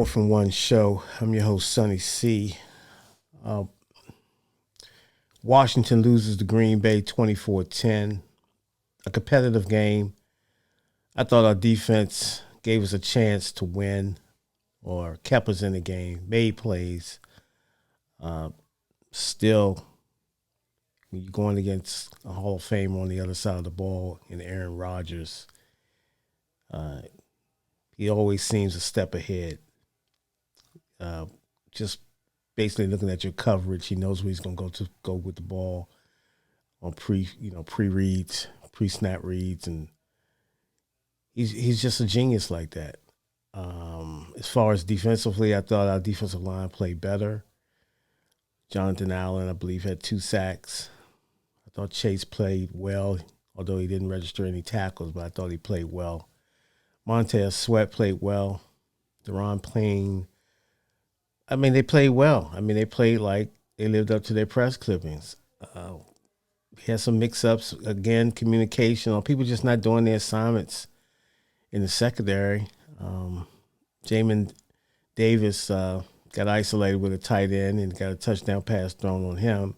Fourth and One show. I'm your host, Sonny C. Uh, Washington loses to Green Bay 24-10. A competitive game. I thought our defense gave us a chance to win or kept us in the game, made plays. Still, when you're going against a Hall of Famer on the other side of the ball in Aaron Rodgers, he always seems a step ahead. Just basically looking at your coverage, he knows where he's going to go with the ball on pre-reads, pre-snap reads, and he's just a genius like that. As far as defensively, I thought our defensive line played better. Jonathan Allen, I believe, had 2 sacks. I thought Chase played well, although he didn't register any tackles, but I thought he played well. Montez Sweat played well. Deron Payne, they played well. They played like they lived up to their press clippings. He had some mix-ups. Again, communication, or people just not doing their assignments in the secondary. Jamin Davis got isolated with a tight end and got a touchdown pass thrown on him.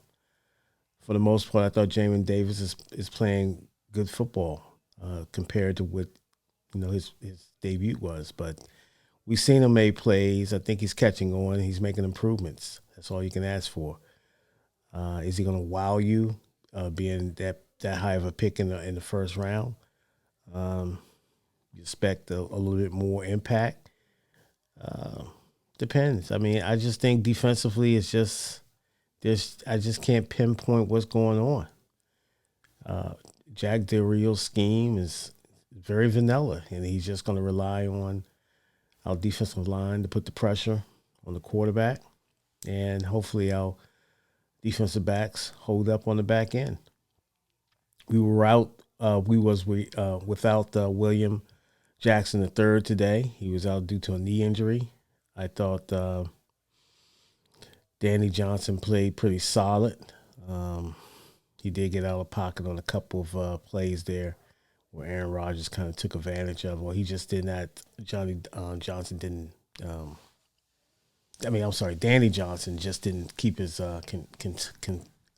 For the most part, I thought Jamin Davis is playing good football compared to what his debut was. But we've seen him make plays. I think he's catching on. He's making improvements. That's all you can ask for. Is he going to wow you, being that high of a pick in the first round? You expect a little bit more impact. Depends. I just think defensively, it's just I just can't pinpoint what's going on. Jack Del Rio's scheme is very vanilla, and he's just going to rely on our defensive line to put the pressure on the quarterback, and hopefully our defensive backs hold up on the back end. We were out. Without William Jackson III today. He was out due to a knee injury. I thought Danny Johnson played pretty solid. He did get out of pocket on a couple of plays there where Aaron Rodgers kind of took advantage of. Well, he just did not. Johnson didn't. Danny Johnson just didn't keep his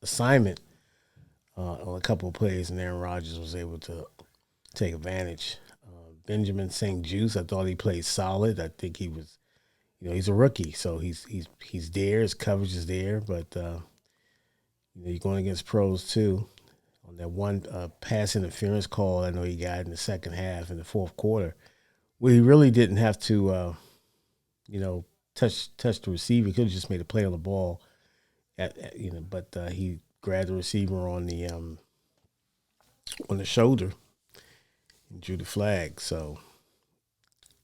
assignment on a couple of plays, and Aaron Rodgers was able to take advantage. Benjamin St-Juste, I thought he played solid. I think he was, he's a rookie, so he's there. His coverage is there, but you're going against pros too. On that one pass interference call, I know he got in the second half in the fourth quarter, where he really didn't have to, touch the receiver. He could have just made a play on the ball, but he grabbed the receiver on the shoulder and drew the flag. So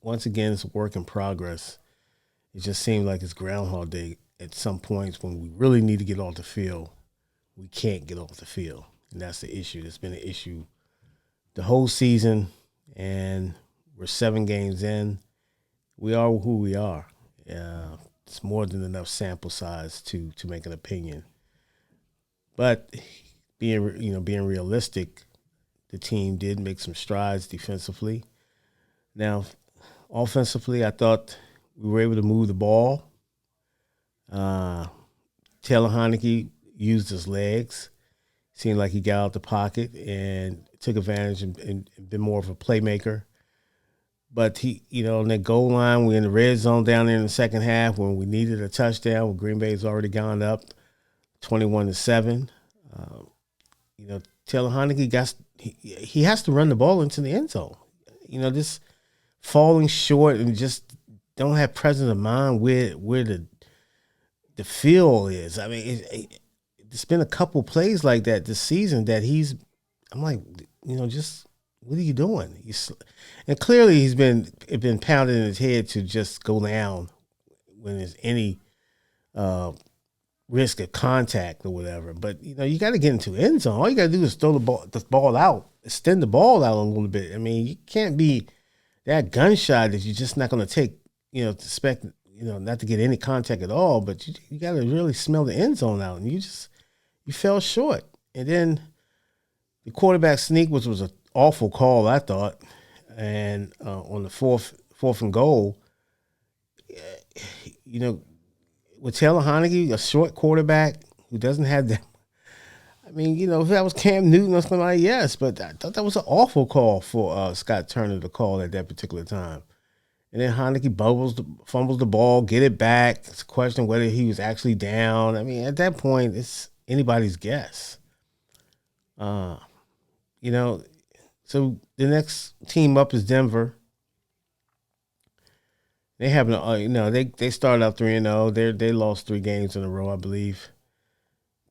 once again, it's a work in progress. It just seemed like it's Groundhog Day at some points when we really need to get off the field. We can't get off the field, and that's the issue. It's been an issue the whole season, and we're 7 games in. We are who we are. It's more than enough sample size to make an opinion. But being realistic, the team did make some strides defensively. Now, offensively, I thought we were able to move the ball. Taylor Heinicke used his legs. Seemed like he got out the pocket and took advantage and been more of a playmaker. But he, on that goal line, we're in the red zone down there in the second half when we needed a touchdown. When Green Bay's already gone up 21-7. Taylor Heinicke he has to run the ball into the end zone. Just falling short and just don't have presence of mind where the field is. It's been a couple plays like that this season that I'm like, just what are you doing? And clearly he's been pounded in his head to just go down when there's any risk of contact or whatever. But you got to get into the end zone. All you got to do is throw the ball out, extend the ball out a little bit. You can't be that gun shy that you're just not going to take, expect, not to get any contact at all. But you got to really smell the end zone out, and you fell short. And then the quarterback sneak, which was an awful call, I thought, and on the fourth and goal, you know, with Taylor Heineke, a short quarterback who doesn't have that. I mean, if that was Cam Newton or somebody, yes, but I thought that was an awful call for Scott Turner to call at that particular time. And then Heineke fumbles the ball, get it back. It's a question whether he was actually down. I mean, at that point, it's anybody's guess. Uh, you know, so the next team up is Denver. They haven't, they started out 3-0. They lost 3 games in a row, I believe.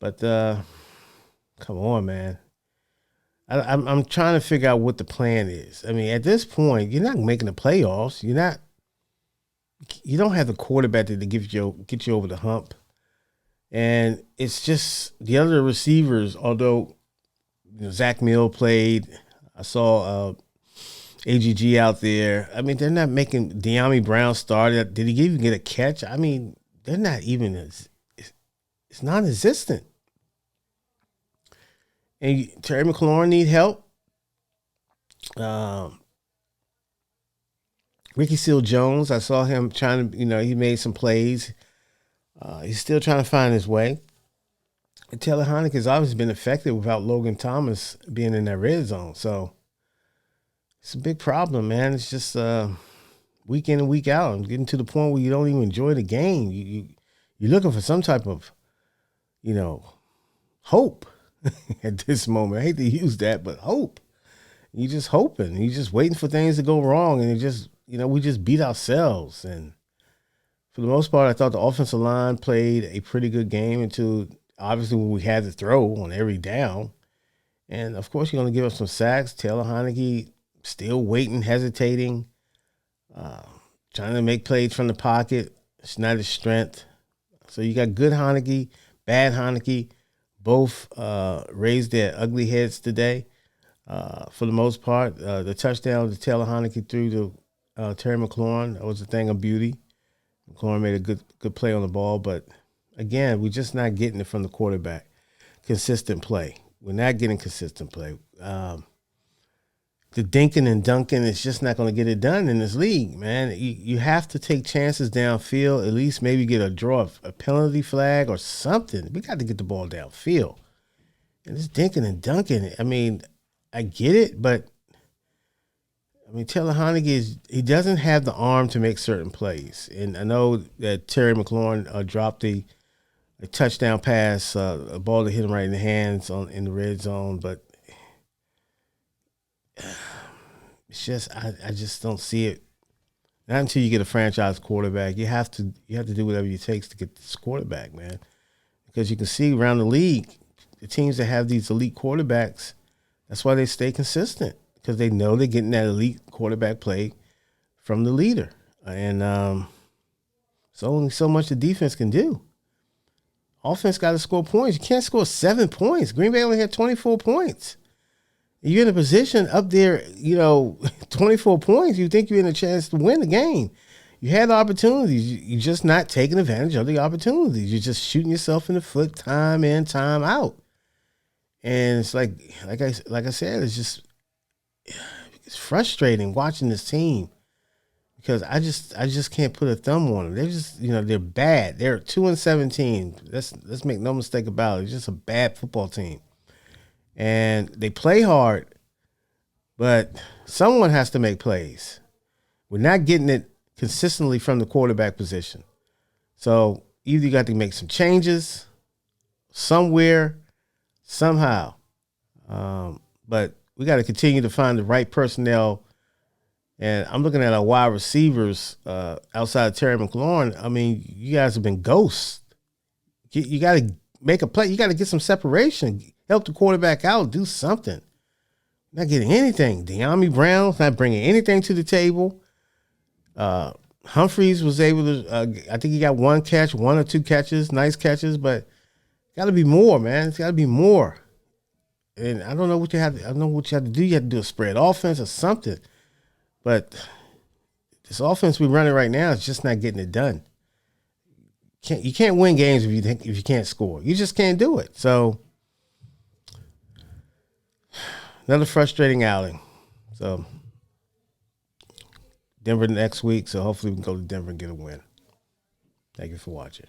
But come on, man. I'm trying to figure out what the plan is. I mean, at this point, you're not making the playoffs. You don't have the quarterback to get you over the hump. And it's just the other receivers, although Zach Mill played, I saw AGG out there. I mean, they're not making De'Ami Brown started. Did he even get a catch? I mean, they're not even it's non-existent. And Terry McLaurin need help. Ricky Seals-Jones, I saw him trying to, he made some plays. He's still trying to find his way. And Taylor Heineke has obviously been effective without Logan Thomas being in that red zone. So it's a big problem, man. It's just week in and week out. I'm getting to the point where you don't even enjoy the game. You're looking for some type of, hope at this moment. I hate to use that, but hope. You're just hoping. You're just waiting for things to go wrong, and we just beat ourselves. And for the most part, I thought the offensive line played a pretty good game until obviously when we had to throw on every down. And of course, you're going to give up some sacks. Taylor Heineke still waiting, hesitating, trying to make plays from the pocket. It's not his strength. So you got good Heineke, bad Heineke. Both raised their ugly heads today. For the most part, the touchdown that Taylor Heineke threw to Terry McLaurin, that was a thing of beauty. McLaurin made a good play on the ball, but again, we're just not getting it from the quarterback. Consistent play. We're not getting consistent play. The dinking and dunking is just not going to get it done in this league, man. You have to take chances downfield, at least maybe get a penalty flag or something. We got to get the ball downfield. And this dinking and dunking, I mean, I get it, but Taylor Heineke he doesn't have the arm to make certain plays. And I know that Terry McLaurin dropped a touchdown pass, a ball that hit him right in the hands in the red zone, but it's just I just don't see it. Not until you get a franchise quarterback. You have to do whatever it takes to get this quarterback, man. Because you can see around the league, the teams that have these elite quarterbacks, that's why they stay consistent. Because they know they're getting that elite quarterback play from the leader. And it's only so much the defense can do. Offense got to score points. You can't score 7 points. Green Bay only had 24 points. You're in a position up there, 24 points, you think you're in a chance to win the game. You had opportunities. You're just not taking advantage of the opportunities. You're just shooting yourself in the foot time in, time out. And it's like I said, it's frustrating watching this team because I just can't put a thumb on them. They're just, they're bad. They're 2-17. Let's make no mistake about it. It's just a bad football team. And they play hard, but someone has to make plays. We're not getting it consistently from the quarterback position. So either you got to make some changes somewhere, somehow. But we got to continue to find the right personnel. And I'm looking at our wide receivers outside of Terry McLaurin. I mean, you guys have been ghosts. You got to make a play. You got to get some separation. Help the quarterback out. Do something. Not getting anything. De'Ami Brown's not bringing anything to the table. Humphreys was able to, I think he got 1 or 2 catches, nice catches, but got to be more, man. It's got to be more. And I don't know what you have to do. You have to do a spread offense or something. But this offense we're running right now is just not getting it done. You can't win games if you can't score. You just can't do it. So another frustrating outing. So Denver next week. So hopefully we can go to Denver and get a win. Thank you for watching.